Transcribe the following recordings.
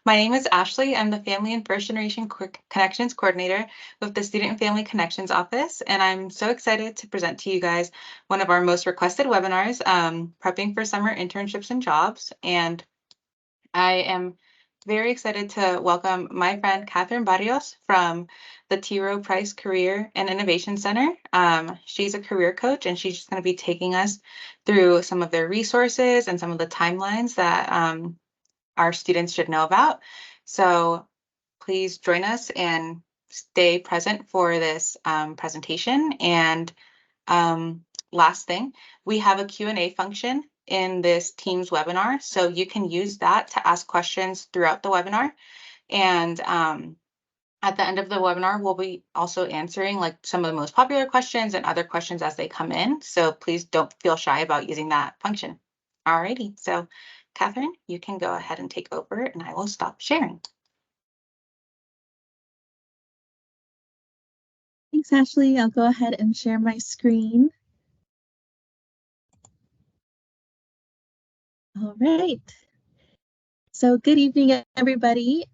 My name is Ashley. I'm the Family and First Generation Connections Coordinator with the Student and Family Connections Office, and I'm so excited to present to you guys one of our most requested webinars, Prepping for Summer Internships and Jobs. And I am very excited to welcome my friend Catherine Barrios from the T. Rowe Price Career and Innovation Center. She's a career coach, and she's just going to be taking us through some of their resources and some of the timelines that our students should know about. So please join us and stay present for this presentation. And last thing, we have a Q&A function in this Teams webinar, so you can use that to ask questions throughout the webinar. And at the end of the webinar, we'll be also answering like some of the most popular questions and other questions as they come in. So please don't feel shy about using that function. Alrighty, so Catherine, you can go ahead and take over and I will stop sharing. Thanks, Ashley. I'll go ahead and share my screen. All right. So good evening, everybody.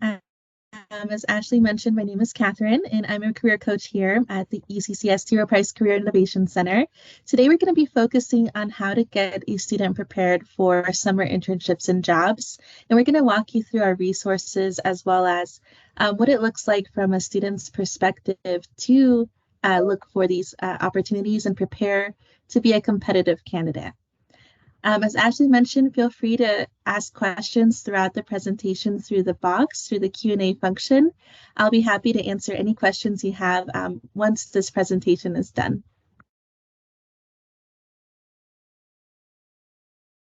As Ashley mentioned, my name is Catherine, and I'm a career coach here at the UCCS T. Rowe Price Career Innovation Center. Today, we're going to be focusing on how to get a student prepared for summer internships and jobs. And we're going to walk you through our resources as well as what it looks like from a student's perspective to look for these opportunities and prepare to be a competitive candidate. As Ashley mentioned, feel free to ask questions throughout the presentation through the box, through the Q&A function. I'll be happy to answer any questions you have once this presentation is done.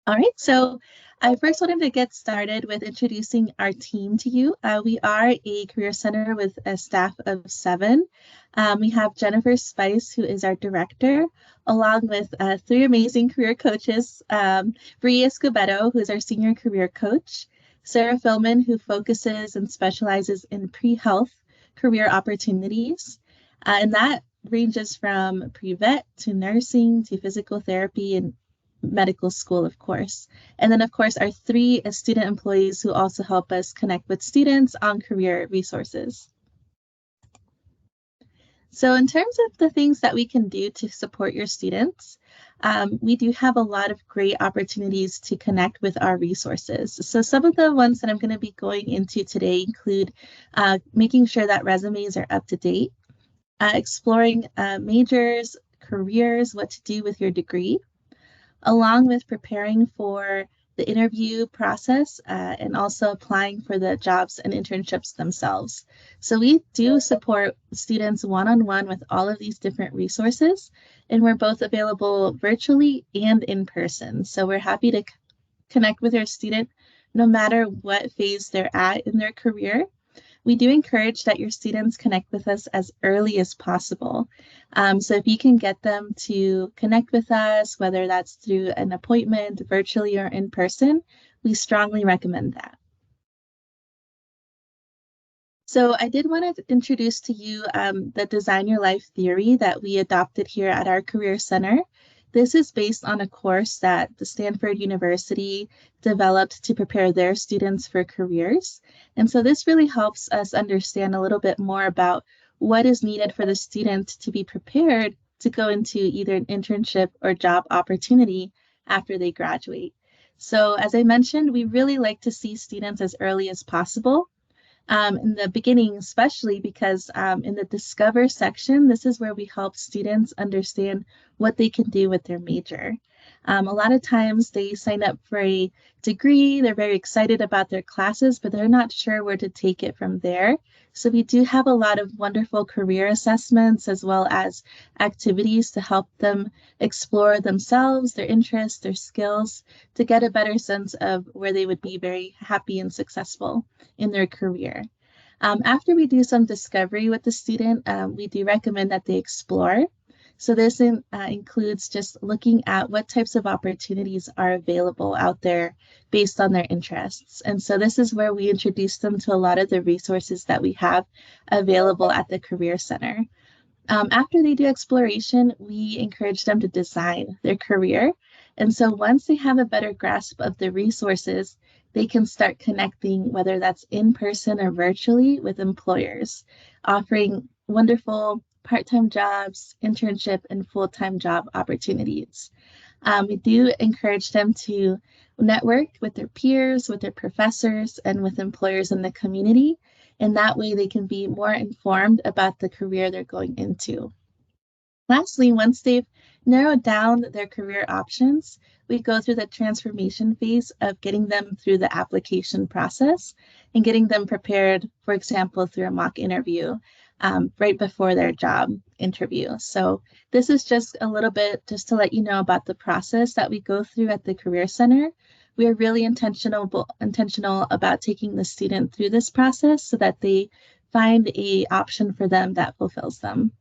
All right, so I first wanted to get started with introducing our team to you. We are a career center with a staff of 7. We have Jennifer Spice, who is our director, along with 3 amazing career coaches, Bria Escobedo, who is our senior career coach, Sarah Philman, who focuses and specializes in pre-health career opportunities, and that ranges from pre-vet to nursing to physical therapy and medical school, of course. And then, of course, our 3 student employees who also help us connect with students on career resources. So in terms of the things that we can do to support your students, we do have a lot of great opportunities to connect with our resources. So some of the ones that I'm going to be going into today include making sure that resumes are up to date, exploring majors, careers, what to do with your degree, along with preparing for the interview process and also applying for the jobs and internships themselves. So we do support students one-on-one with all of these different resources, and we're both available virtually and in person. So we're happy to connect with your student no matter what phase they're at in their career. We do encourage that your students connect with us as early as possible. So if you can get them to connect with us, whether that's through an appointment, virtually or in person, we strongly recommend that. So I did want to introduce to you the Design Your Life theory that we adopted here at our Career Center. This is based on a course that the Stanford University developed to prepare their students for careers. And so this really helps us understand a little bit more about what is needed for the student to be prepared to go into either an internship or job opportunity after they graduate. So as I mentioned, we really like to see students as early as possible. In the beginning, especially because in the Discover section, this is where we help students understand what they can do with their major. A lot of times they sign up for a degree, they're very excited about their classes, but they're not sure where to take it from there. So we do have a lot of wonderful career assessments as well as activities to help them explore themselves, their interests, their skills, to get a better sense of where they would be very happy and successful in their career. After we do some discovery with the student, we do recommend that they explore. So this includes just looking at what types of opportunities are available out there based on their interests. And so this is where we introduce them to a lot of the resources that we have available at the Career Center. After they do exploration, we encourage them to design their career. And so once they have a better grasp of the resources, they can start connecting, whether that's in person or virtually, with employers, offering wonderful part-time jobs, internship, and full-time job opportunities. We do encourage them to network with their peers, with their professors, and with employers in the community. And that way they can be more informed about the career they're going into. Lastly, once they've narrowed down their career options, we go through the transformation phase of getting them through the application process and getting them prepared, for example, through a mock interview right before their job interview. So this is just a little bit just to let you know about the process that we go through at the Career Center. We are really intentional about taking the student through this process so that they find an option for them that fulfills them.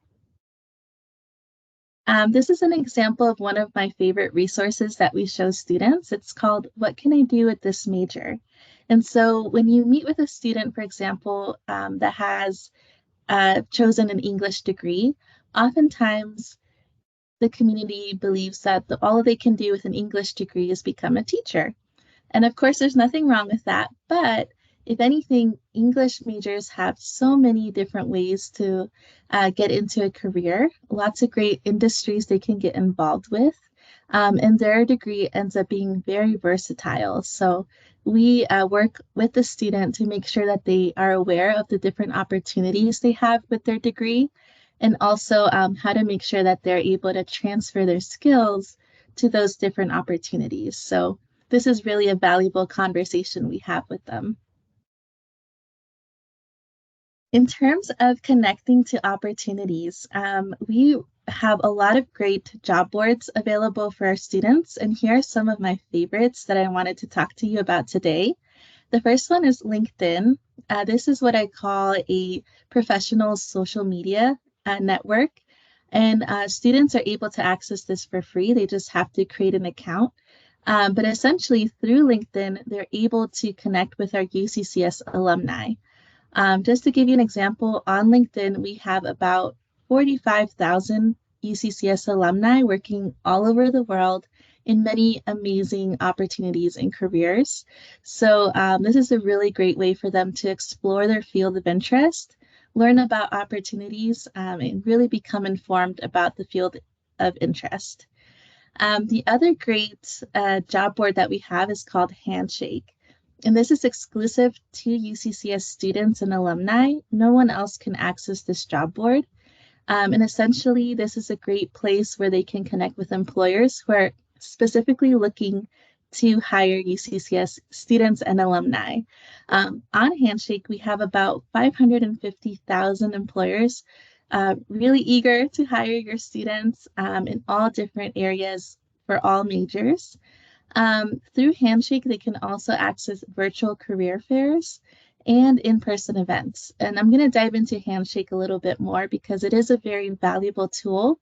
This is an example of one of my favorite resources that we show students. It's called What Can I Do with This Major? And so when you meet with a student, for example, that has chosen an English degree, oftentimes the community believes that all they can do with an English degree is become a teacher. And of course, there's nothing wrong with that. But if anything, English majors have so many different ways to get into a career, lots of great industries they can get involved with. And their degree ends up being very versatile. So we work with the student to make sure that they are aware of the different opportunities they have with their degree, and also how to make sure that they're able to transfer their skills to those different opportunities. So this is really a valuable conversation we have with them. In terms of connecting to opportunities, we have a lot of great job boards available for our students, and here are some of my favorites that I wanted to talk to you about today. The first one is LinkedIn. This is what I call a professional social media network, and students are able to access this for free. They just have to create an account. But essentially, through LinkedIn, they're able to connect with our UCCS alumni. Just to give you an example, on LinkedIn, we have about 45,000 UCCS alumni working all over the world in many amazing opportunities and careers. So this is a really great way for them to explore their field of interest, learn about opportunities, and really become informed about the field of interest. The other great job board that we have is called Handshake. And this is exclusive to UCCS students and alumni. No one else can access this job board. And essentially, this is a great place where they can connect with employers who are specifically looking to hire UCCS students and alumni. On Handshake, we have about 550,000 employers really eager to hire your students in all different areas for all majors. Through Handshake, they can also access virtual career fairs and in-person events. And I'm going to dive into Handshake a little bit more because it is a very valuable tool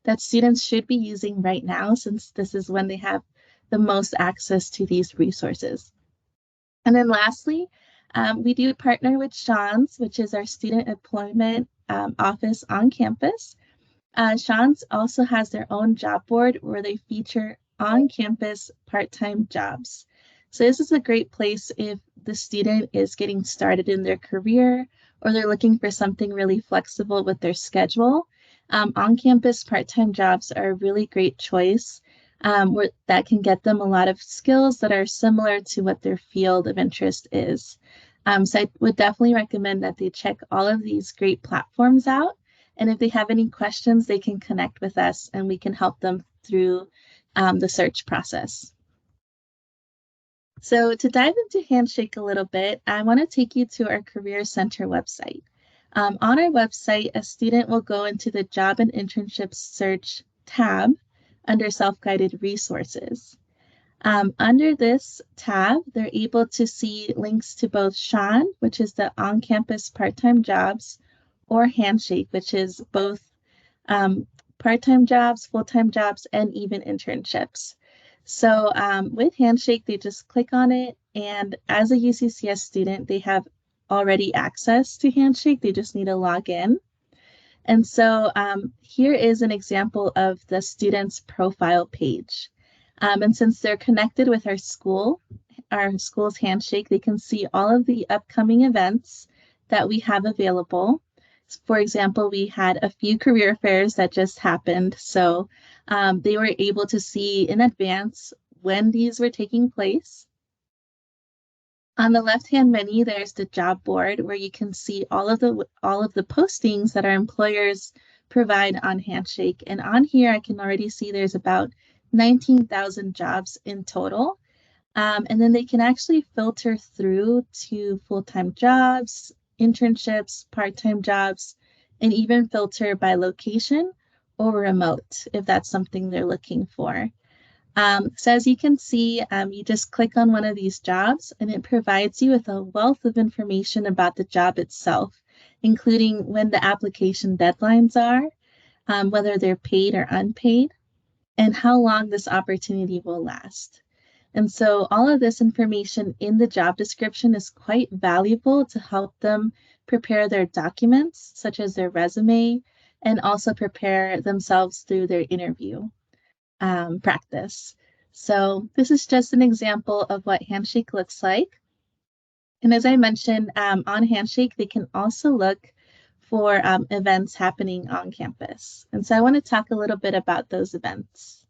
that students should be using right now, since this is when they have the most access to these resources. And then lastly, we do partner with Sean's, which is our student employment office on campus. Sean's also has their own job board where they feature on-campus part-time jobs. So this is a great place if the student is getting started in their career or they're looking for something really flexible with their schedule. On-campus part-time jobs are a really great choice that can get them a lot of skills that are similar to what their field of interest is. So I would definitely recommend that they check all of these great platforms out. And if they have any questions, they can connect with us and we can help them through the search process. So to dive into Handshake a little bit, I want to take you to our Career Center website. On our website, a student will go into the Job and Internships search tab under Self-Guided Resources. Under this tab, they're able to see links to both Sean, which is the on-campus part-time jobs, or Handshake, which is both part-time jobs, full-time jobs, and even internships. So with Handshake, they just click on it, and as a UCCS student, they have already access to Handshake. They just need to log in. And so here is an example of the student's profile page. And since they're connected with our school, our school's handshake, they can see all of the upcoming events that we have available. For example, we had a few career fairs that just happened, so they were able to see in advance when these were taking place. On the left-hand menu, there's the job board where you can see all of the postings that our employers provide on Handshake. And on here, I can already see there's about 19,000 jobs in total. And then they can actually filter through to full-time jobs, internships, part-time jobs, and even filter by location or remote if that's something they're looking for. So as you can see, you just click on one of these jobs and it provides you with a wealth of information about the job itself, including when the application deadlines are, whether they're paid or unpaid, and how long this opportunity will last. And so all of this information in the job description is quite valuable to help them prepare their documents, such as their resume, and also prepare themselves through their interview practice. So this is just an example of what Handshake looks like. And as I mentioned, on Handshake, they can also look for events happening on campus. And so I want to talk a little bit about those events.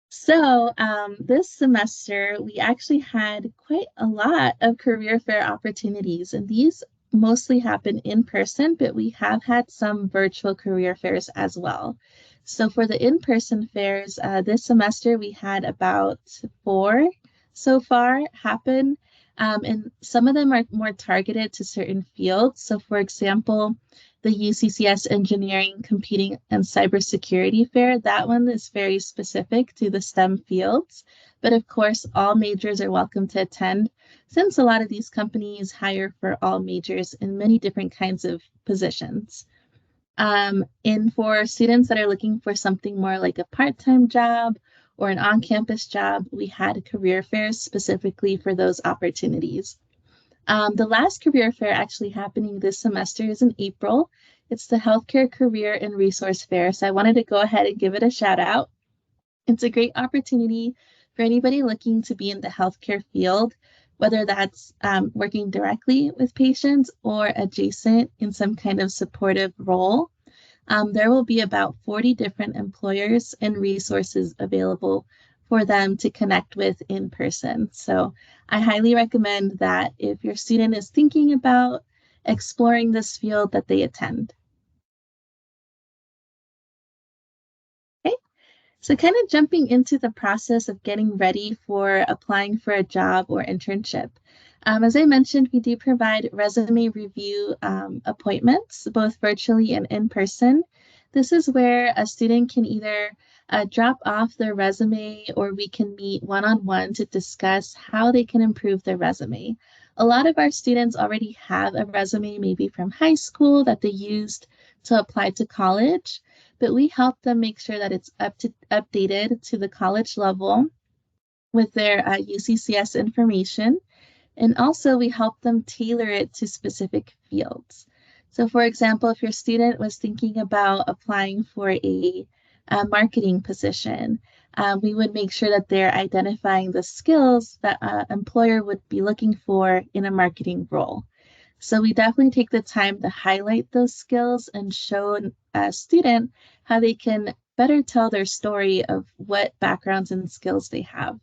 So this semester, we actually had quite a lot of career fair opportunities, and these mostly happen in person, but we have had some virtual career fairs as well. So for the in-person fairs, this semester we had about 4 so far happen, and some of them are more targeted to certain fields. So for example, the UCCS Engineering, Computing, and Cybersecurity Fair. That one is very specific to the STEM fields, but of course, all majors are welcome to attend since a lot of these companies hire for all majors in many different kinds of positions. And for students that are looking for something more like a part-time job or an on-campus job, we had career fairs specifically for those opportunities. The last career fair actually happening this semester is in April. It's the Healthcare Career and Resource Fair. So I wanted to go ahead and give it a shout out. It's a great opportunity for anybody looking to be in the healthcare field, whether that's working directly with patients or adjacent in some kind of supportive role. There will be about 40 different employers and resources available for them to connect with in person. So I highly recommend that if your student is thinking about exploring this field, that they attend. Okay, so kind of jumping into the process of getting ready for applying for a job or internship. As I mentioned, we do provide resume review appointments, both virtually and in person. This is where a student can either drop off their resume or we can meet one-on-one to discuss how they can improve their resume. A lot of our students already have a resume, maybe from high school that they used to apply to college, but we help them make sure that it's updated to the college level with their UCCS information. And also we help them tailor it to specific fields. So for example, if your student was thinking about applying for a marketing position, we would make sure that they're identifying the skills that an employer would be looking for in a marketing role. So we definitely take the time to highlight those skills and show a student how they can better tell their story of what backgrounds and skills they have.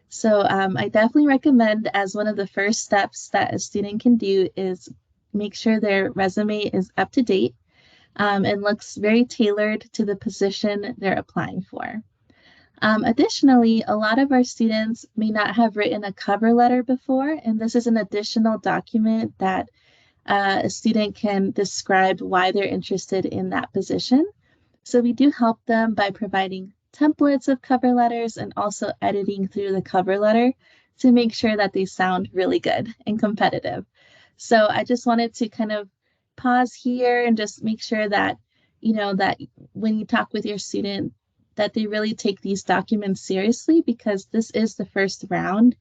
So I definitely recommend, as one of the first steps that a student can do, is make sure their resume is up to date and looks very tailored to the position they're applying for. Additionally, a lot of our students may not have written a cover letter before, and this is an additional document that a student can describe why they're interested in that position. So we do help them by providing templates of cover letters and also editing through the cover letter to make sure that they sound really good and competitive. So I just wanted to kind of pause here and just make sure that, that when you talk with your student, that they really take these documents seriously, because this is the first round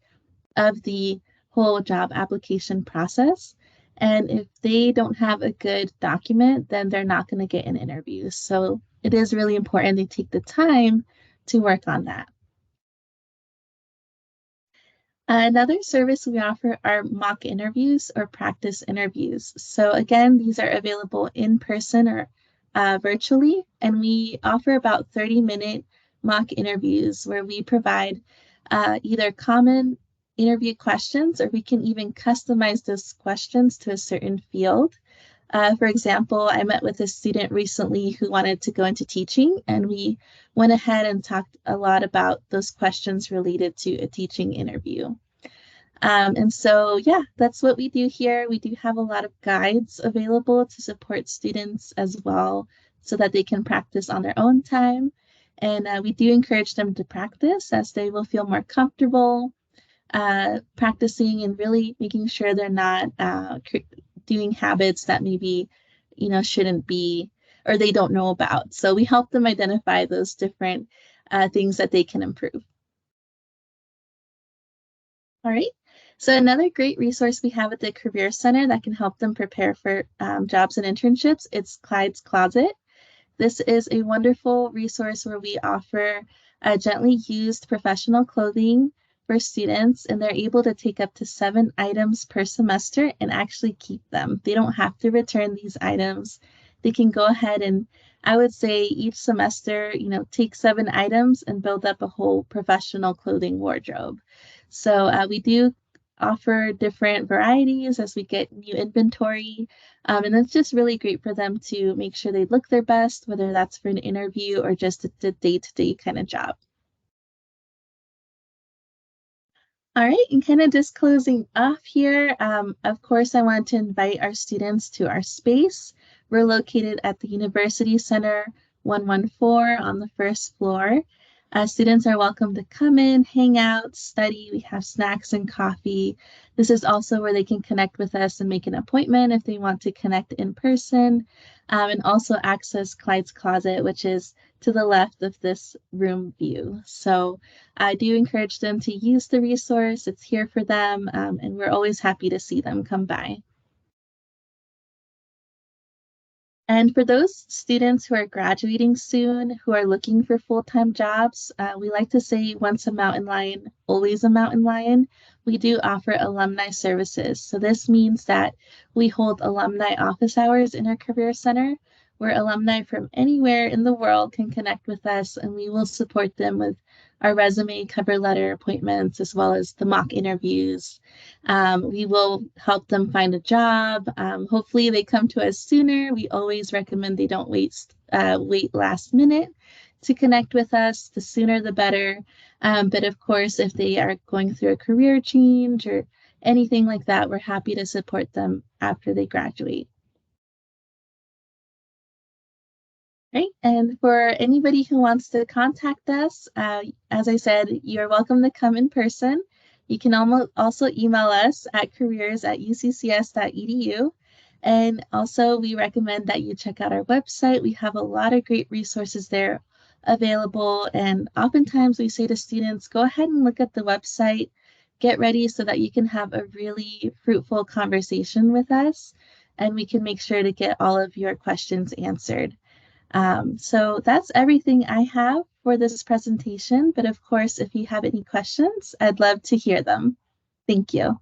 of the whole job application process. And if they don't have a good document, then they're not going to get an interview. So it is really important they take the time to work on that. Another service we offer are mock interviews or practice interviews. So again, these are available in person or virtually, and we offer about 30-minute mock interviews where we provide either common interview questions, or we can even customize those questions to a certain field. For example, I met with a student recently who wanted to go into teaching, and we went ahead and talked a lot about those questions related to a teaching interview. And so, yeah, that's what we do here. We do have a lot of guides available to support students as well so that they can practice on their own time. And we do encourage them to practice as they will feel more comfortable practicing and really making sure they're not doing habits that maybe, shouldn't be or they don't know about. So we help them identify those different things that they can improve. All right. So another great resource we have at the Career Center that can help them prepare for jobs and internships, it's Clyde's Closet. This is a wonderful resource where we offer gently used professional clothing for students, and they're able to take up to 7 items per semester and actually keep them. They don't have to return these items. They can go ahead and, I would say, each semester, take 7 items and build up a whole professional clothing wardrobe. So we do offer different varieties as we get new inventory. And it's just really great for them to make sure they look their best, whether that's for an interview or just a day-to-day kind of job. All right, and kind of just closing off here, of course, I want to invite our students to our space. We're located at the University Center 114 on the first floor. Students are welcome to come in, hang out, study. We have snacks and coffee. This is also where they can connect with us and make an appointment if they want to connect in person, and also access Clyde's Closet, which is to the left of this room view. So I do encourage them to use the resource. It's here for them, and we're always happy to see them come by. And for those students who are graduating soon, who are looking for full-time jobs, we like to say once a mountain lion, always a mountain lion. We do offer alumni services. So this means that we hold alumni office hours in our Career Center, where alumni from anywhere in the world can connect with us, and we will support them with our resume, cover letter appointments, as well as the mock interviews. We will help them find a job. Hopefully they come to us sooner. We always recommend they don't wait last minute to connect with us. The sooner the better. But of course, if they are going through a career change or anything like that, we're happy to support them after they graduate. Right. And for anybody who wants to contact us, as I said, you're welcome to come in person. You can also email us at careers.uccs.edu. And also, we recommend that you check out our website. We have a lot of great resources there available. And oftentimes, we say to students, go ahead and look at the website, get ready so that you can have a really fruitful conversation with us, and we can make sure to get all of your questions answered. So that's everything I have for this presentation. But of course, if you have any questions, I'd love to hear them. Thank you.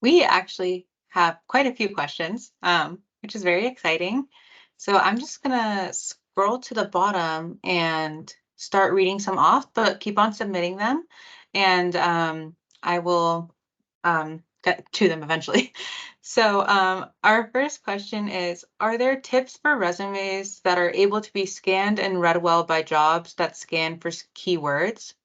We actually have quite a few questions, which is very exciting. So I'm just gonna scroll to the bottom and start reading some off, but keep on submitting them, and I will get to them eventually. So our first question is, are there tips for resumes that are able to be scanned and read well by jobs that scan for keywords?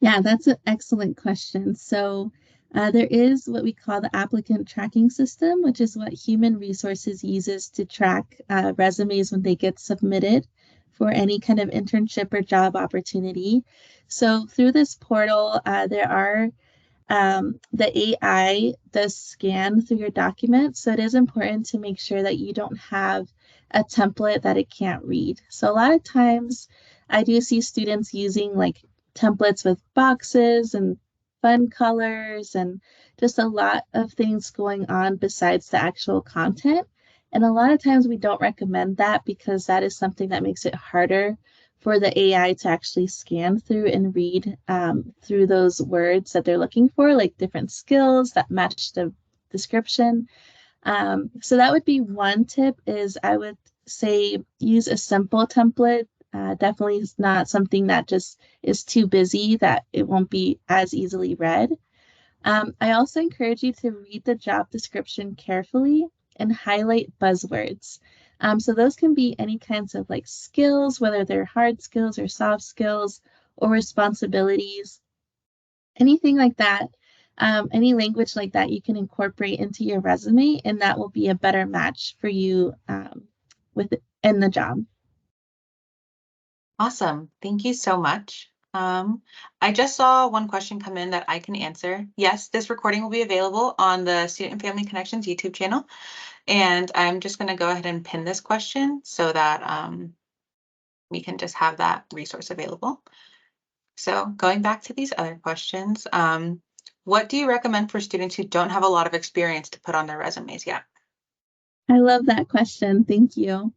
Yeah, that's an excellent question. So there is what we call the applicant tracking system, which is what human resources uses to track resumes when they get submitted for any kind of internship or job opportunity. So through this portal, there are the AI does scan through your document, so it is important to make sure that you don't have a template that it can't read. So a lot of times I do see students using like templates with boxes and fun colors and just a lot of things going on besides the actual content. And a lot of times we don't recommend that because that is something that makes it harder for the AI to actually scan through and read through those words that they're looking for, like different skills that match the description. So that would be one tip is I would say use a simple template. Definitely is not something that just is too busy that it won't be as easily read. I also encourage you to read the job description carefully and highlight buzzwords. So those can be any kinds of like skills, whether they're hard skills or soft skills or responsibilities, anything like that. Any language like that you can incorporate into your resume, and that will be a better match for you within the job. Awesome. Thank you so much. I just saw one question come in that I can answer. Yes, this recording will be available on the Student and Family Connections YouTube channel. And I'm just going to go ahead and pin this question so that we can just have that resource available. So going back to these other questions, what do you recommend for students who don't have a lot of experience to put on their resumes yet? I love that question. Thank you.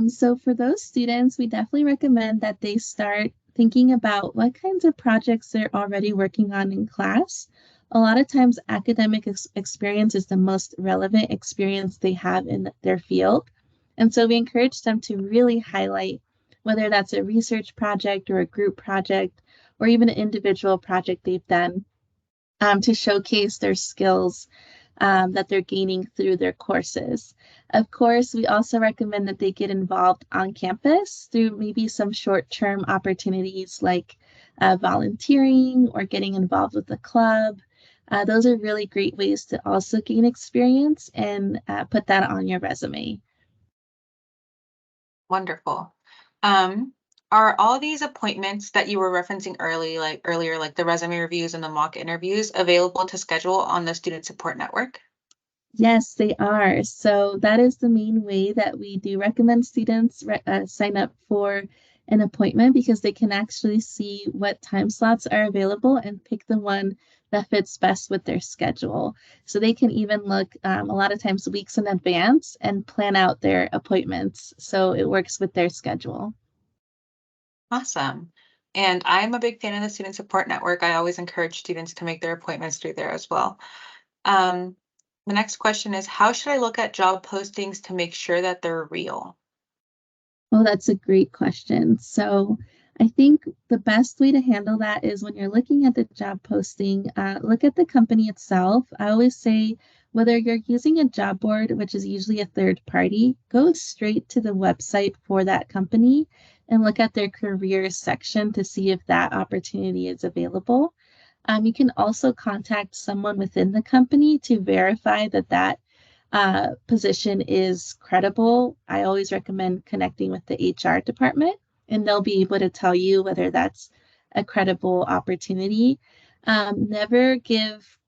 So for those students, we definitely recommend that they start thinking about what kinds of projects they're already working on in class. A lot of times, academic experience is the most relevant experience they have in their field. And so we encourage them to really highlight whether that's a research project or a group project or even an individual project they've done to showcase their skills that they're gaining through their courses. Of course, we also recommend that they get involved on campus through maybe some short-term opportunities like volunteering or getting involved with a club. Those are really great ways to also gain experience and put that on your resume. Wonderful. Um, are all these appointments that you were referencing earlier, like the resume reviews and the mock interviews, available to schedule on the Student Support Network? Yes, they are. So that is the main way that we do recommend students sign up for an appointment because they can actually see what time slots are available and pick the one that fits best with their schedule. So they can even look a lot of times weeks in advance and plan out their appointments so it works with their schedule. Awesome. And I'm a big fan of the Student Support Network. I always encourage students to make their appointments through there as well. Um, the next question is, how should I look at job postings to make sure that they're real? Oh, that's a great question. So I think the best way to handle that is when you're looking at the job posting, look at the company itself. I always say whether you're using a job board, which is usually a third party, go straight to the website for that company and look at their careers section to see if that opportunity is available. You can also contact someone within the company to verify that that position is credible. I always recommend connecting with the HR department, and they'll be able to tell you whether that's a credible opportunity. Never give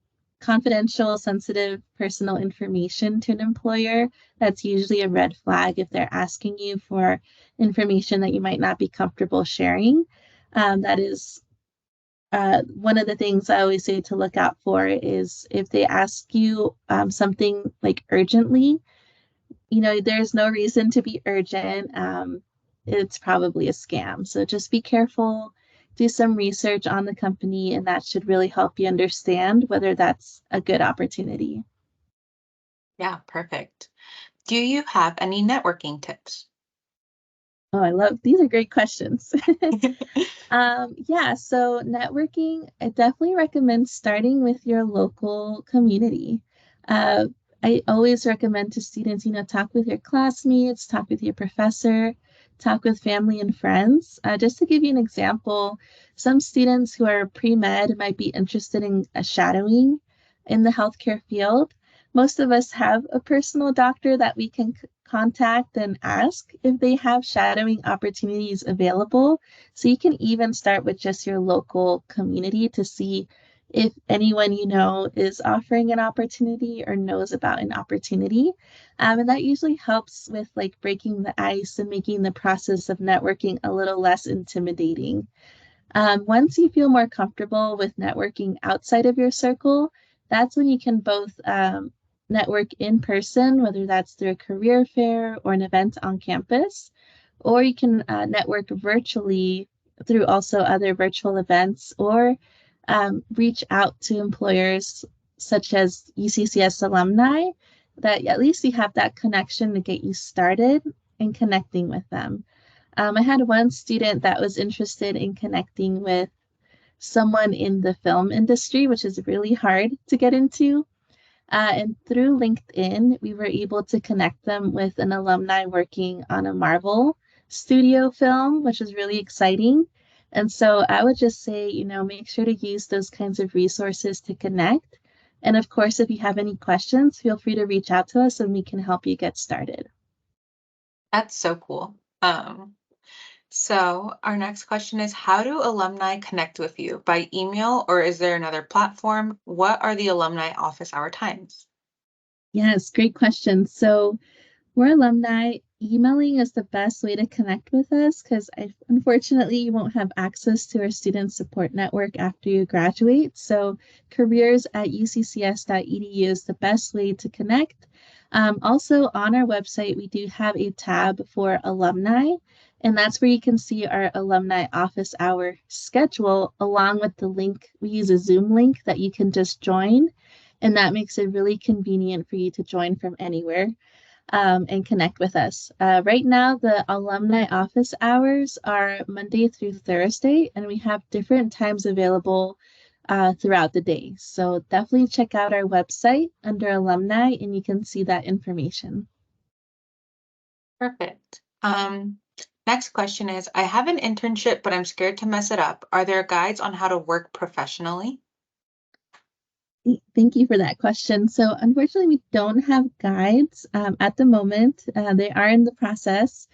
confidential, sensitive personal information to an employer. That's usually a red flag if they're asking you for information that you might not be comfortable sharing. That is one of the things I always say to look out for is if they ask you something like urgently, there's no reason to be urgent. It's probably a scam. So just be careful, do some research on the company, and that should really help you understand whether that's a good opportunity. Yeah, perfect. Do you have any networking tips? Oh, I love these are great questions. Yeah, so networking, I definitely recommend starting with your local community. Uh, I always recommend to students, talk with your classmates, talk with your professor, talk with family and friends. Just to give you an example, some students who are pre-med might be interested in shadowing in the healthcare field. Most of us have a personal doctor that we can contact and ask if they have shadowing opportunities available. So you can even start with just your local community to see if anyone you know is offering an opportunity or knows about an opportunity. And that usually helps with like breaking the ice and making the process of networking a little less intimidating. Once you feel more comfortable with networking outside of your circle, that's when you can both network in person, whether that's through a career fair or an event on campus, or you can network virtually through also other virtual events, or reach out to employers such as UCCS alumni, that at least you have that connection to get you started in connecting with them. I had one student that was interested in connecting with someone in the film industry, which is really hard to get into. And through LinkedIn, we were able to connect them with an alumni working on a Marvel studio film, which is really exciting. And so I would just say, make sure to use those kinds of resources to connect. And of course, if you have any questions, feel free to reach out to us and we can help you get started. That's so cool. So our next question is, how do alumni connect with you? By email, or is there another platform? What are the alumni office hour times? Yes, great question. So we're alumni. Emailing is the best way to connect with us because unfortunately you won't have access to our student support network after you graduate. So careers.uccs.edu is the best way to connect. Also on our website, we do have a tab for alumni, and that's where you can see our alumni office hour schedule along with the link. We use a Zoom link that you can just join, and that makes it really convenient for you to join from anywhere and connect with us. Right now, the alumni office hours are Monday through Thursday, and we have different times available throughout the day. So definitely check out our website under alumni, and you can see that information. Perfect. Next question is, I have an internship, but I'm scared to mess it up. Are there guides on how to work professionally? Thank you for that question. So unfortunately, we don't have guides at the moment. They are in the process.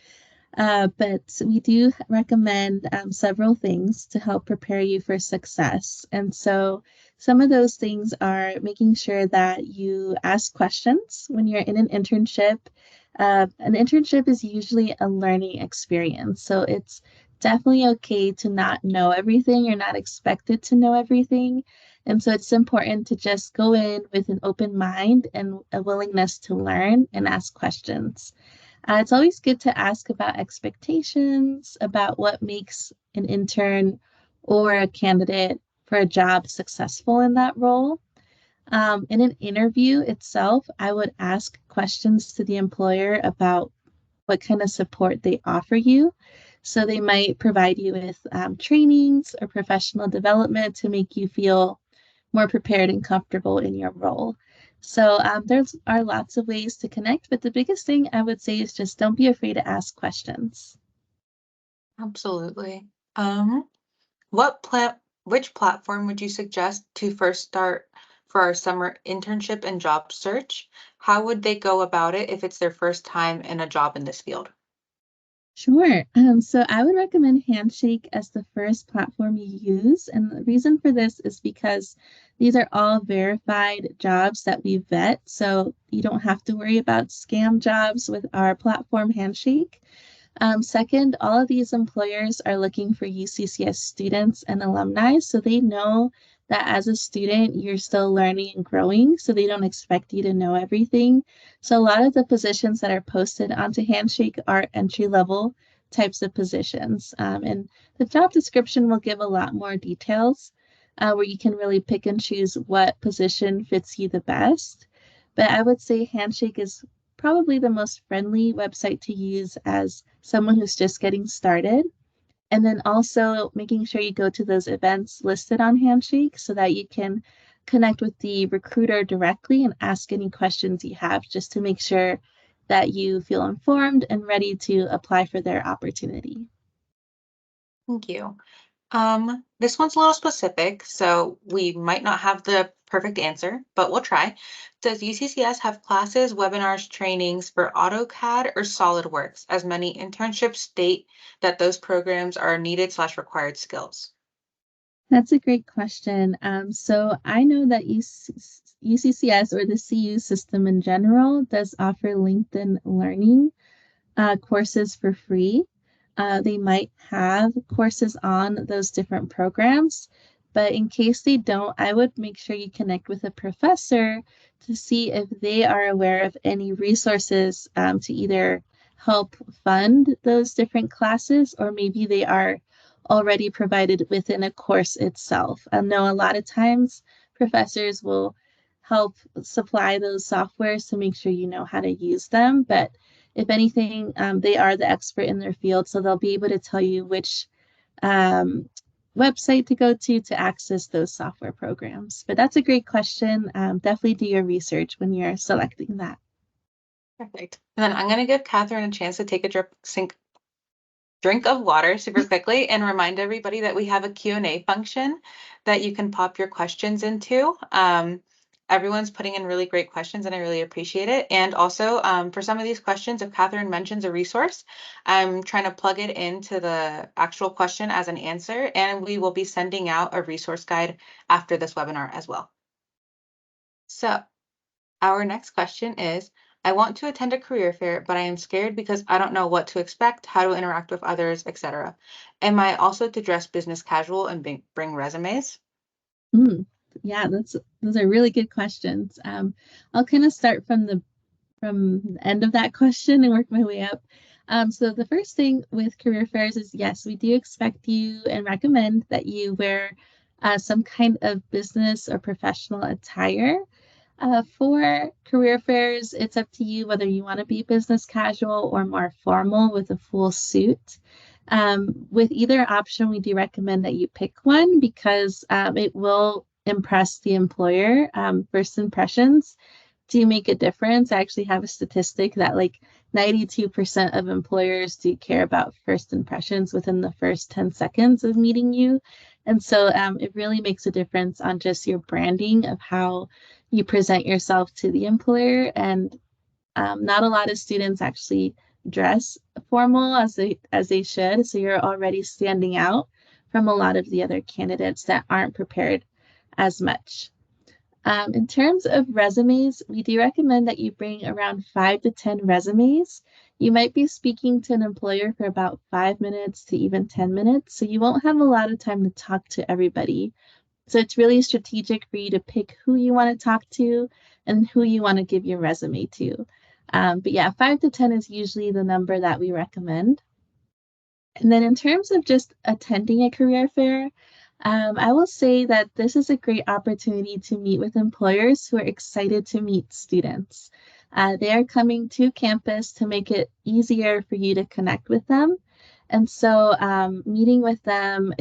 But we do recommend several things to help prepare you for success. And so some of those things are making sure that you ask questions when you're in an internship. An internship is usually a learning experience. So it's definitely okay to not know everything. You're not expected to know everything. And so it's important to just go in with an open mind and a willingness to learn and ask questions. It's always good to ask about expectations, about what makes an intern or a candidate for a job successful in that role. In an interview itself, I would ask questions to the employer about what kind of support they offer you. So they might provide you with trainings or professional development to make you feel more prepared and comfortable in your role. So there's are lots of ways to connect, but the biggest thing I would say is just don't be afraid to ask questions. Absolutely. Which platform would you suggest to first start for our summer internship and job search? How would they go about it if it's their first time in a job in this field? Sure. So I would recommend Handshake as the first platform you use. And the reason for this is because these are all verified jobs that we vet. So you don't have to worry about scam jobs with our platform Handshake. Second, all of these employers are looking for UCCS students and alumni, so they know that as a student, you're still learning and growing, so they don't expect you to know everything. So a lot of the positions that are posted onto Handshake are entry-level types of positions. And the job description will give a lot more details where you can really pick and choose what position fits you the best. But I would say Handshake is probably the most friendly website to use as someone who's just getting started. And then also making sure you go to those events listed on Handshake so that you can connect with the recruiter directly and ask any questions you have just to make sure that you feel informed and ready to apply for their opportunity. Thank you. This one's a little specific, so we might not have the perfect answer, but we'll try. Does UCCS have classes, webinars, trainings for AutoCAD or SolidWorks, as many internships state that those programs are needed/required skills? That's a great question. So I know that UCCS or the CU system in general does offer LinkedIn Learning courses for free. They might have courses on those different programs, but in case they don't, I would make sure you connect with a professor to see if they are aware of any resources to either help fund those different classes, or maybe they are already provided within a course itself. I know a lot of times professors will help supply those softwares to make sure you know how to use them, but if anything, they are the expert in their field, so they'll be able to tell you which um, website to go to access those software programs. But that's a great question. Definitely do your research when you're selecting that. Perfect. And then I'm going to give Catherine a chance to take a drink of water super quickly and remind everybody that we have a Q&A function that you can pop your questions into. Everyone's putting in really great questions and I really appreciate it. And also for some of these questions, if Catherine mentions a resource, I'm trying to plug it into the actual question as an answer, and we will be sending out a resource guide after this webinar as well. So our next question is, I want to attend a career fair, but I am scared because I don't know what to expect, how to interact with others, etc. Am I also to dress business casual and bring resumes? Yeah, those are really good questions. I'll kind of start from the end of that question and work my way up. So the first thing with career fairs is, yes, we do expect you and recommend that you wear some kind of business or professional attire. For career fairs, it's up to you whether you want to be business casual or more formal with a full suit. With either option, we do recommend that you pick one because it will impress the employer. First impressions do make a difference. I actually have a statistic that like 92% of employers do care about first impressions within the first 10 seconds of meeting you. And so it really makes a difference on just your branding of how you present yourself to the employer. And not a lot of students actually dress formal as they should. So you're already standing out from a lot of the other candidates that aren't prepared as much. In terms of resumes, we do recommend that you bring around 5 to 10 resumes. You might be speaking to an employer for about 5 minutes to even 10 minutes, so you won't have a lot of time to talk to everybody. So it's really strategic for you to pick who you want to talk to and who you want to give your resume to. But yeah, 5 to 10 is usually the number that we recommend. And then in terms of just attending a career fair, I will say that this is a great opportunity to meet with employers who are excited to meet students. They are coming to campus to make it easier for you to connect with them. And so meeting with them,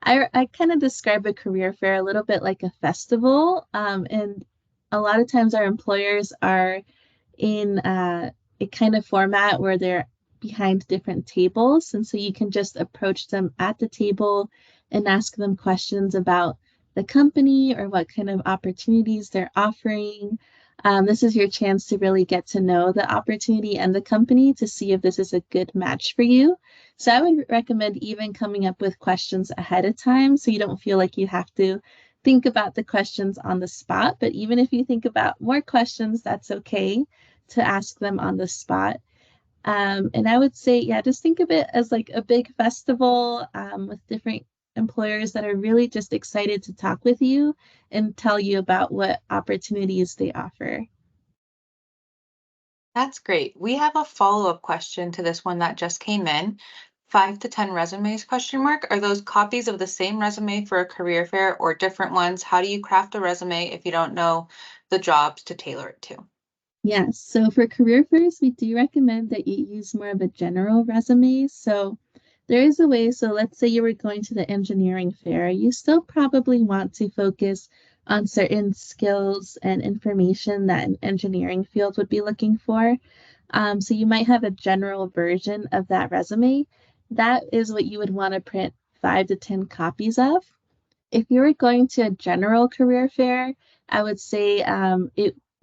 I kind of describe a career fair a little bit like a festival. And a lot of times our employers are in a kind of format where they're behind different tables. And so you can just approach them at the table and ask them questions about the company or what kind of opportunities they're offering. This is your chance to really get to know the opportunity and the company to see if this is a good match for you. So I would recommend even coming up with questions ahead of time so you don't feel like you have to think about the questions on the spot. But even if you think about more questions, that's okay to ask them on the spot. And I would say, yeah, just think of it as like a big festival with different employers that are really just excited to talk with you and tell you about what opportunities they offer. That's great. We have a follow-up question to this one that just came in. 5 to 10 resumes, question mark. Are those copies of the same resume for a career fair or different ones? How do you craft a resume if you don't know the jobs to tailor it to? Yes, so for career fairs, we do recommend that you use more of a general resume. So there is a way, so let's say you were going to the engineering fair, you still probably want to focus on certain skills and information that an engineering field would be looking for. So you might have a general version of that resume. That is what you would want to print 5 to 10 copies of. If you were going to a general career fair, I would say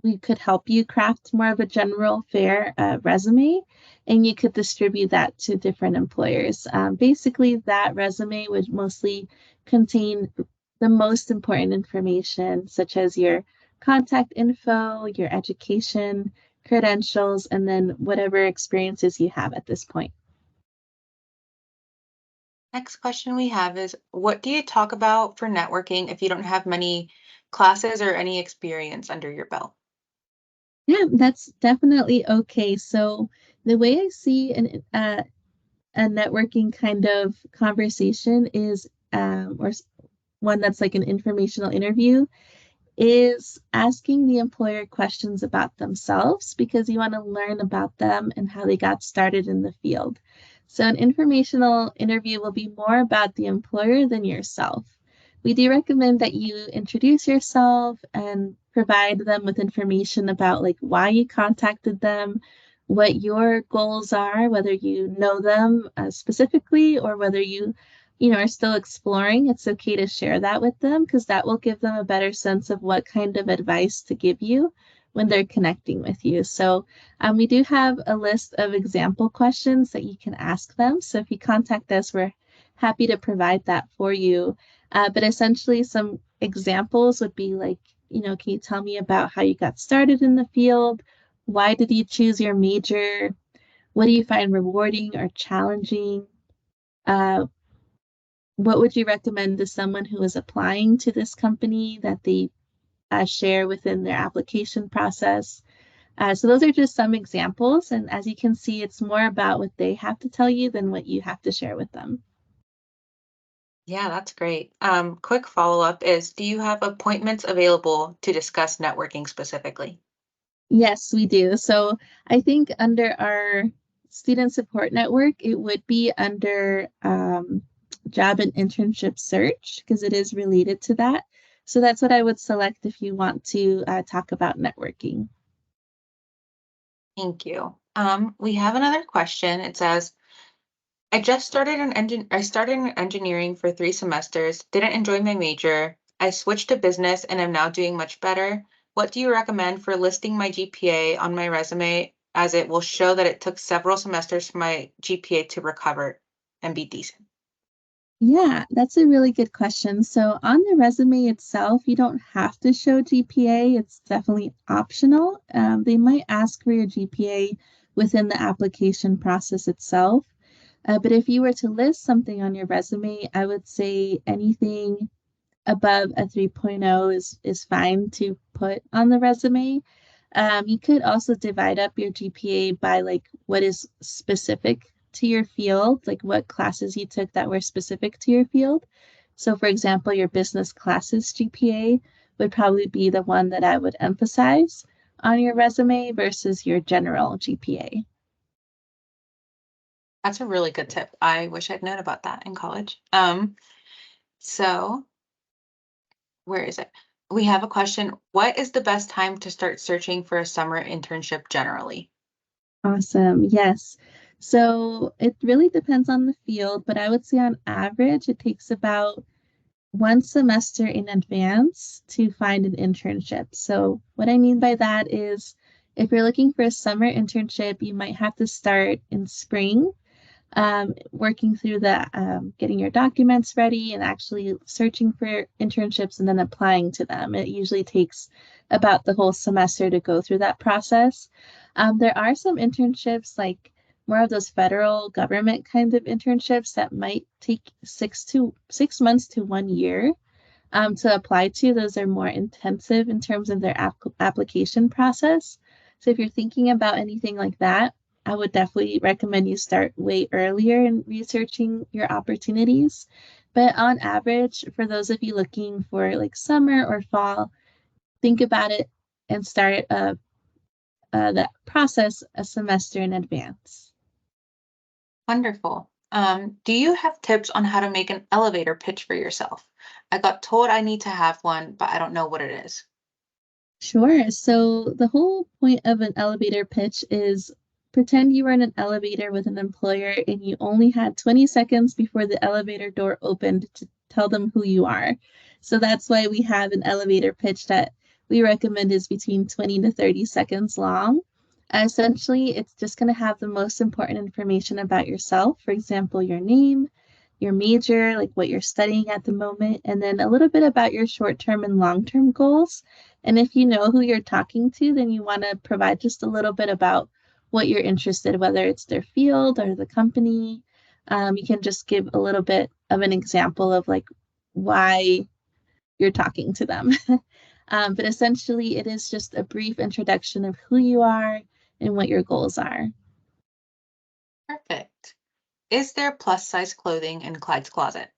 we could help you craft more of a general fair resume, and you could distribute that to different employers. Basically, that resume would mostly contain the most important information, such as your contact info, your education, credentials, and then whatever experiences you have at this point. Next question we have is, what do you talk about for networking if you don't have many classes or any experience under your belt? Yeah, that's definitely okay. So The way I see a networking kind of conversation is, one that's like an informational interview, is asking the employer questions about themselves because you want to learn about them and how they got started in the field. So, an informational interview will be more about the employer than yourself. We do recommend that you introduce yourself and provide them with information about like why you contacted them, what your goals are, whether you know them specifically or whether you are still exploring. It's okay to share that with them because that will give them a better sense of what kind of advice to give you when they're connecting with you. So we do have a list of example questions that you can ask them. So if you contact us, we're happy to provide that for you. But essentially, some examples would be like, can you tell me about how you got started in the field? Why did you choose your major? What do you find rewarding or challenging? Uh, what would you recommend to someone who is applying to this company that they share within their application process? So those are just some examples. And as you can see, it's more about what they have to tell you than what you have to share with them. Yeah, that's great. Quick follow-up is, do you have appointments available to discuss networking specifically? Yes, we do. So I think under our student support network, it would be under job and internship search because it is related to that. So that's what I would select if you want to talk about networking. Thank you. We have another question. It says, I started in engineering for 3 semesters, didn't enjoy my major. I switched to business and am now doing much better. What do you recommend for listing my GPA on my resume, as it will show that it took several semesters for my GPA to recover and be decent? Yeah, that's a really good question. So on the resume itself, you don't have to show GPA. It's definitely optional. They might ask for your GPA within the application process itself. But if you were to list something on your resume, I would say anything above a 3.0 is fine to put on the resume. You could also divide up your GPA by like what is specific to your field, like what classes you took that were specific to your field. So, for example, your business classes GPA would probably be the one that I would emphasize on your resume versus your general GPA. That's a really good tip. I wish I'd known about that in college. So where is it? We have a question. What is the best time to start searching for a summer internship generally? Awesome. Yes. So it really depends on the field, but I would say on average, it takes about 1 semester in advance to find an internship. So, what I mean by that is if you're looking for a summer internship, you might have to start in spring, working through the getting your documents ready and actually searching for internships and then applying to them. It usually takes about the whole semester to go through that process. There are some internships like more of those federal government kind of internships that might take 6 months to 1 year to apply to. Those are more intensive in terms of their application process. So if you're thinking about anything like that, I would definitely recommend you start way earlier in researching your opportunities. But on average, for those of you looking for like summer or fall, think about it and start that process a semester in advance. Wonderful. Do you have tips on how to make an elevator pitch for yourself? I got told I need to have one, but I don't know what it is. Sure. So the whole point of an elevator pitch is pretend you were in an elevator with an employer and you only had 20 seconds before the elevator door opened to tell them who you are. So that's why we have an elevator pitch that we recommend is between 20 to 30 seconds long. Essentially, it's just going to have the most important information about yourself. For example, your name, your major, like what you're studying at the moment, and then a little bit about your short-term and long-term goals. And if you know who you're talking to, then you want to provide just a little bit about what you're interested, whether it's their field or the company. You can just give a little bit of an example of like why you're talking to them. But essentially, it is just a brief introduction of who you are and what your goals are. Perfect. Is there plus size clothing in Clyde's closet?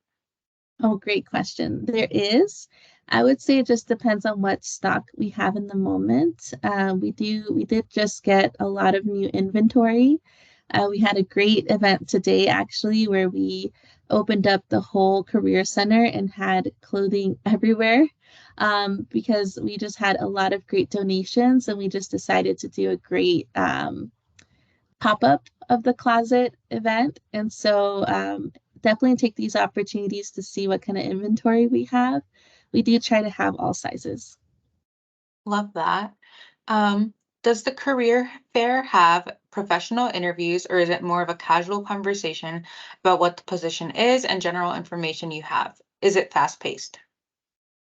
Oh, great question. There is. I would say it just depends on what stock we have in the moment. We did just get a lot of new inventory. We had a great event today, actually, where we opened up the whole career center and had clothing everywhere, because we just had a lot of great donations, and we just decided to do a great pop-up of the closet event. And so definitely take these opportunities to see what kind of inventory we have. We do try to have all sizes. Love that. Um, does the career fair have professional interviews, or is it more of a casual conversation about what the position is and general information you have? Is it fast-paced?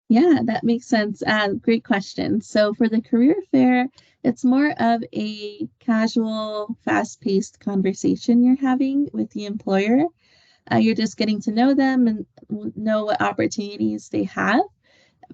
Yeah, that makes sense. Great question. So for the career fair, it's more of a casual, fast-paced conversation you're having with the employer. You're just getting to know them and know what opportunities they have.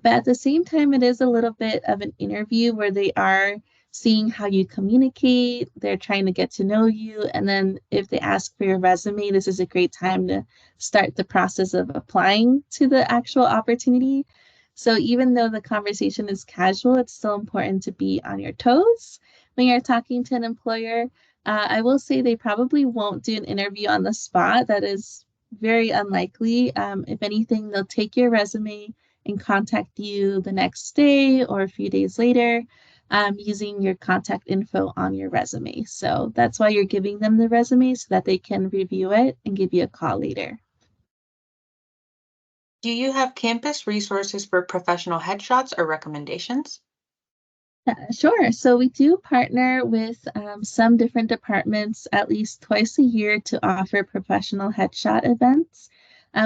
But at the same time, it is a little bit of an interview where they are seeing how you communicate, they're trying to get to know you. And then if they ask for your resume, this is a great time to start the process of applying to the actual opportunity. So even though the conversation is casual, it's still important to be on your toes when you're talking to an employer. I will say they probably won't do an interview on the spot. That is very unlikely. If anything, they'll take your resume and contact you the next day or a few days later, using your contact info on your resume. So that's why you're giving them the resume so that they can review it and give you a call later. Do you have campus resources for professional headshots or recommendations? Sure. So we do partner with some different departments at least twice a year to offer professional headshot events.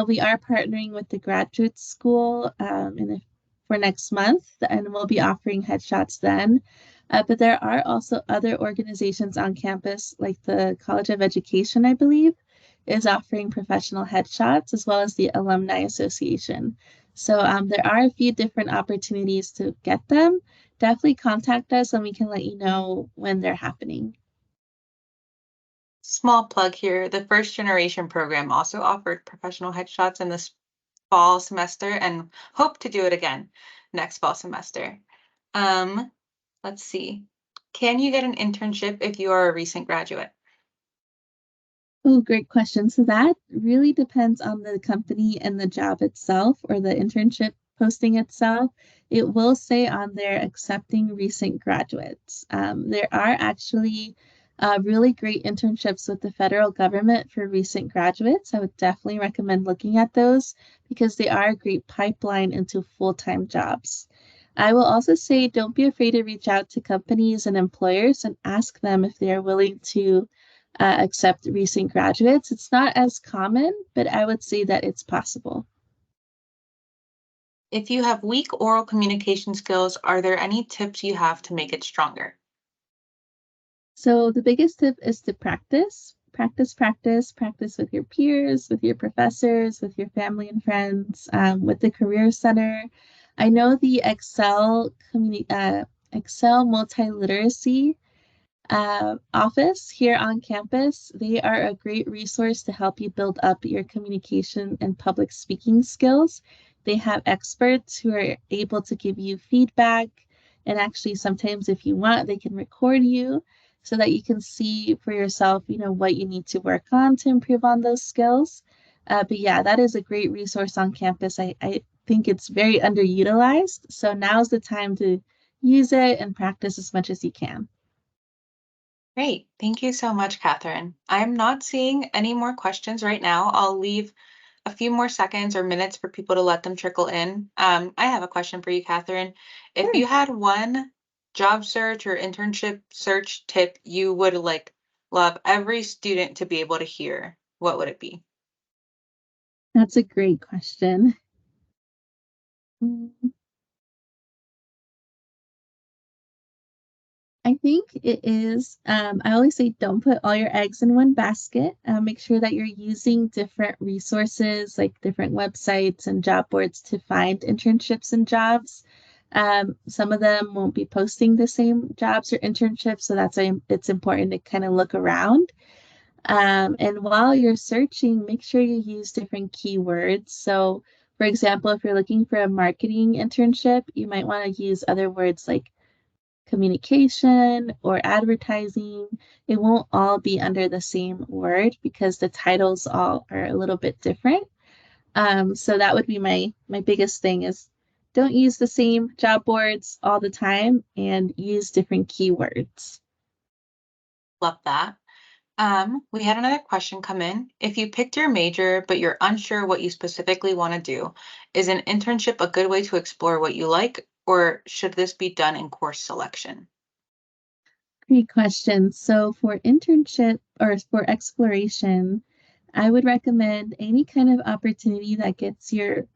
We are partnering with the graduate school for next month, and we'll be offering headshots then. But there are also other organizations on campus, like the College of Education, I believe, is offering professional headshots, as well as the Alumni Association. So there are a few different opportunities to get them. Definitely contact us and we can let you know when they're happening. Small plug here. The first generation program also offered professional headshots in this fall semester and hope to do it again next fall semester. Um, let's see. Can you get an internship if you are a recent graduate? Oh, great question. So that really depends on the company and the job itself or the internship posting itself. It will say on there accepting recent graduates. There are actually really great internships with the federal government for recent graduates. I would definitely recommend looking at those because they are a great pipeline into full-time jobs. I will also say don't be afraid to reach out to companies and employers and ask them if they are willing to accept recent graduates. It's not as common, but I would say that it's possible. If you have weak oral communication skills, are there any tips you have to make it stronger? So the biggest tip is to practice, practice, practice, practice with your peers, with your professors, with your family and friends, with the Career Center. I know the Excel multiliteracy office here on campus. They are a great resource to help you build up your communication and public speaking skills. They have experts who are able to give you feedback. And actually, sometimes if you want, they can record you so that you can see for yourself, what you need to work on to improve on those skills. But yeah, that is a great resource on campus. I think it's very underutilized. So now's the time to use it and practice as much as you can. Great. Thank you so much, Catherine. I'm not seeing any more questions right now. I'll leave a few more seconds or minutes for people to let them trickle in. I have a question for you, Catherine. If Sure. you had one job search or internship search tip you would love every student to be able to hear, what would it be? That's a great question. Mm, I think it is, I always say don't put all your eggs in one basket. Make sure that you're using different resources like different websites and job boards to find internships and jobs. Some of them won't be posting the same jobs or internships, so that's why it's important to kind of look around. And while you're searching, make sure you use different keywords. So, for example, if you're looking for a marketing internship, you might want to use other words like communication or advertising. It won't all be under the same word because the titles all are a little bit different. So that would be my biggest thing is don't use the same job boards all the time and use different keywords. Love that. We had another question come in. If you picked your major, but you're unsure what you specifically want to do, is an internship a good way to explore what you like, or should this be done in course selection? Great question. So for internship or for exploration, I would recommend any kind of opportunity that gets your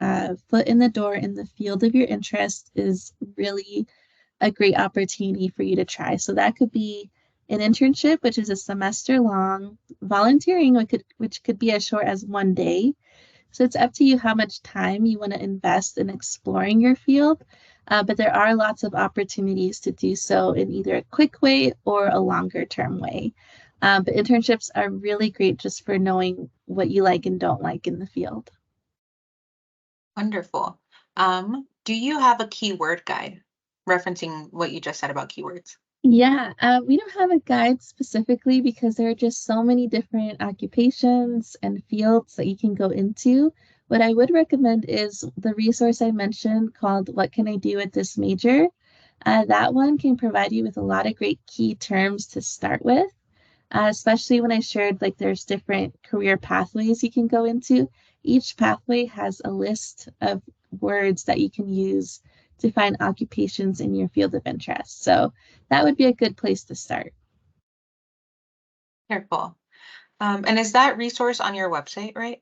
foot in the door in the field of your interest is really a great opportunity for you to try. So that could be an internship, which is a semester long, volunteering, which could be as short as 1 day. So it's up to you how much time you want to invest in exploring your field. But there are lots of opportunities to do so in either a quick way or a longer term way. But internships are really great just for knowing what you like and don't like in the field. Wonderful. Do you have a keyword guide referencing what you just said about keywords? Yeah, we don't have a guide specifically because there are just so many different occupations and fields that you can go into. What I would recommend is the resource I mentioned called What Can I Do at This Major? That one can provide you with a lot of great key terms to start with, especially when I shared like there's different career pathways you can go into. Each pathway has a list of words that you can use to find occupations in your field of interest. So that would be a good place to start. Wonderful. And is that resource on your website, right?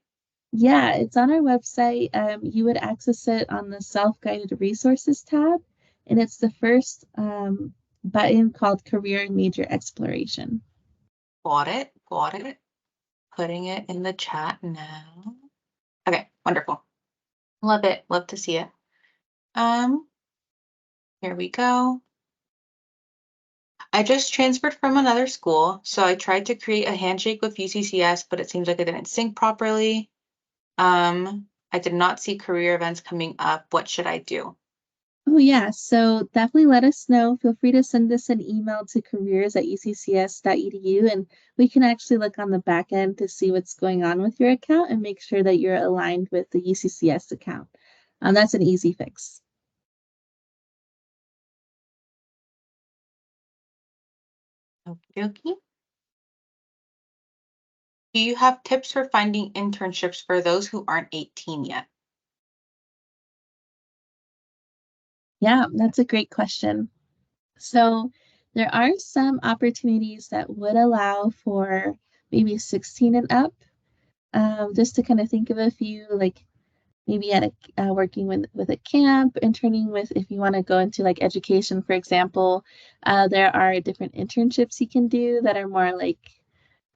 Yeah, it's on our website. You would access it on the self-guided resources tab, and it's the first button called Career and Major Exploration. Got it. Got it. Putting it in the chat now. Okay, wonderful. Love it. Love to see it. Um, Here we go. I just transferred from another school, so I tried to create a handshake with UCCS, but it seems like it didn't sync properly. I did not see career events coming up. What should I do? Oh, yeah. So definitely let us know. Feel free to send us an email to careers@uccs.edu, and we can actually look on the back end to see what's going on with your account and make sure that you're aligned with the UCCS account. That's an easy fix. Okie dokie. Do you have tips for finding internships for those who aren't 18 yet? Yeah, that's a great question. So there are some opportunities that would allow for maybe 16 and up. Just to kind of think of a few, like maybe at a working with a camp, interning with if you want to go into like education, for example, there are different internships you can do that are more like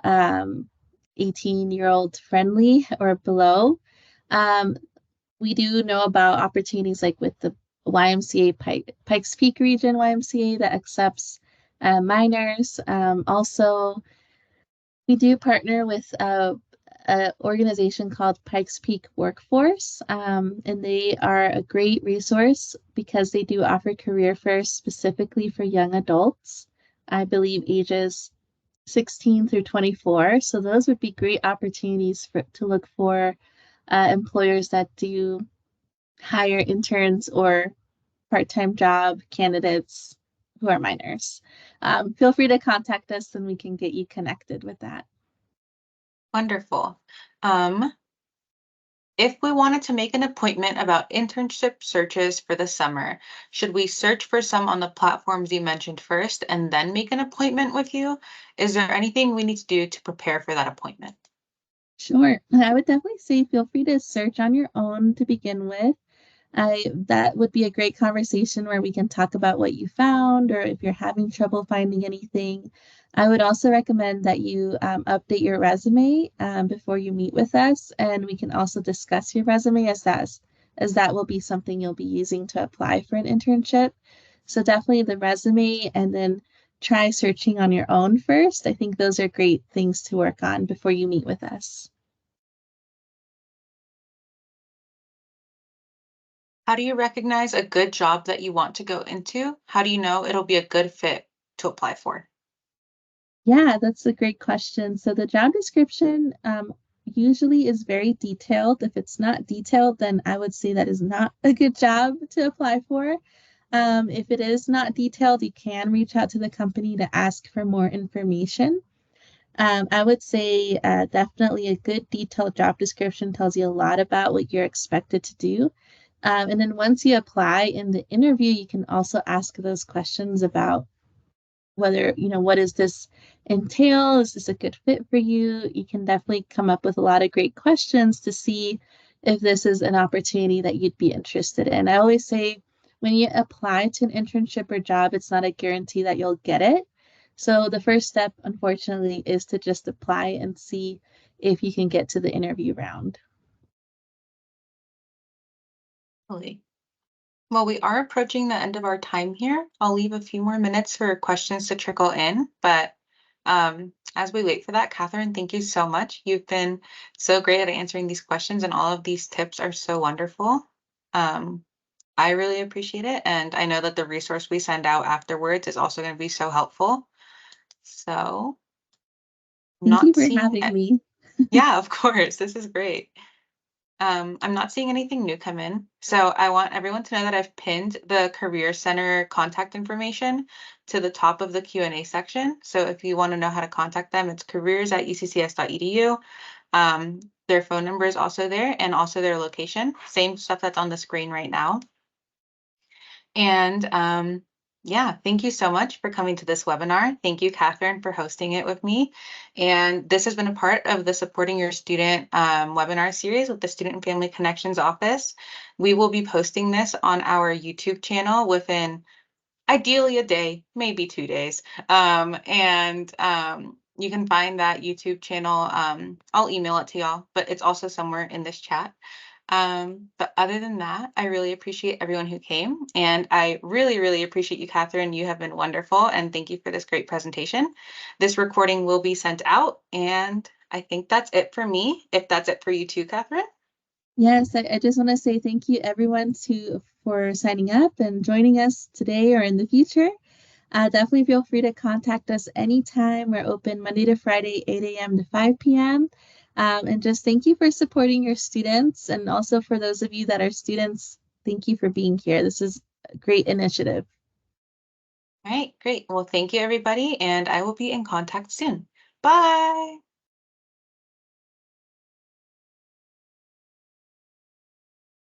18-year-old friendly or below. Um, we do know about opportunities like with the YMCA Pikes Peak region YMCA that accepts minors. Also, we do partner with an organization called Pikes Peak Workforce, and they are a great resource because they do offer career fairs specifically for young adults. I believe ages 16 through 24. So those would be great opportunities to look for employers that do hire interns or part-time job candidates who are minors. Feel free to contact us and we can get you connected with that. Wonderful. Um, if we wanted to make an appointment about internship searches for the summer, should we search for some on the platforms you mentioned first and then make an appointment with you? Is there anything we need to do to prepare for that appointment? Sure. I would definitely say feel free to search on your own to begin with. That would be a great conversation where we can talk about what you found or if you're having trouble finding anything. I would also recommend that you update your resume before you meet with us, and we can also discuss your resume as that will be something you'll be using to apply for an internship. So definitely the resume and then try searching on your own first. I think those are great things to work on before you meet with us. How do you recognize a good job that you want to go into? How do you know it'll be a good fit to apply for? Yeah, that's a great question. So the job description usually is very detailed. If it's not detailed, then I would say that is not a good job to apply for. If it is not detailed, you can reach out to the company to ask for more information. I would say definitely a good detailed job description tells you a lot about what you're expected to do. And then once you apply in the interview, you can also ask those questions about whether, what does this entail? Is this a good fit for you? You can definitely come up with a lot of great questions to see if this is an opportunity that you'd be interested in. I always say when you apply to an internship or job, it's not a guarantee that you'll get it. So the first step, unfortunately, is to just apply and see if you can get to the interview round. Really? Well, we are approaching the end of our time here. I'll leave a few more minutes for questions to trickle in, but as we wait for that, Catherine, thank you so much. You've been so great at answering these questions, and all of these tips are so wonderful. Um, I really appreciate it, and I know that the resource we send out afterwards is also going to be so helpful. So, I'm Thank you not for seeing having it. me. Yeah, of course. This is great. I'm not seeing anything new come in. So I want everyone to know that I've pinned the Career Center contact information to the top of the Q&A section. So if you want to know how to contact them, it's careers.uccs.edu. Their phone number is also there, and also their location. Same stuff that's on the screen right now. And yeah, thank you so much for coming to this webinar. Thank you, Catherine, for hosting it with me. And this has been a part of the Supporting Your Student webinar series with the Student and Family Connections Office. We will be posting this on our YouTube channel within ideally a day, maybe 2 days. You can find that YouTube channel. I'll email it to y'all, but it's also somewhere in this chat. But other than that, I really appreciate everyone who came. And I really, really appreciate you, Catherine. You have been wonderful. And thank you for this great presentation. This recording will be sent out. And I think that's it for me. If that's it for you too, Catherine. Yes, I just want to say thank you everyone for signing up and joining us today or in the future. Definitely feel free to contact us anytime. We're open Monday to Friday, 8 a.m. to 5 p.m. And just thank you for supporting your students. And also for those of you that are students, thank you for being here. This is a great initiative. All right, great. Well, thank you, everybody. And I will be in contact soon. Bye.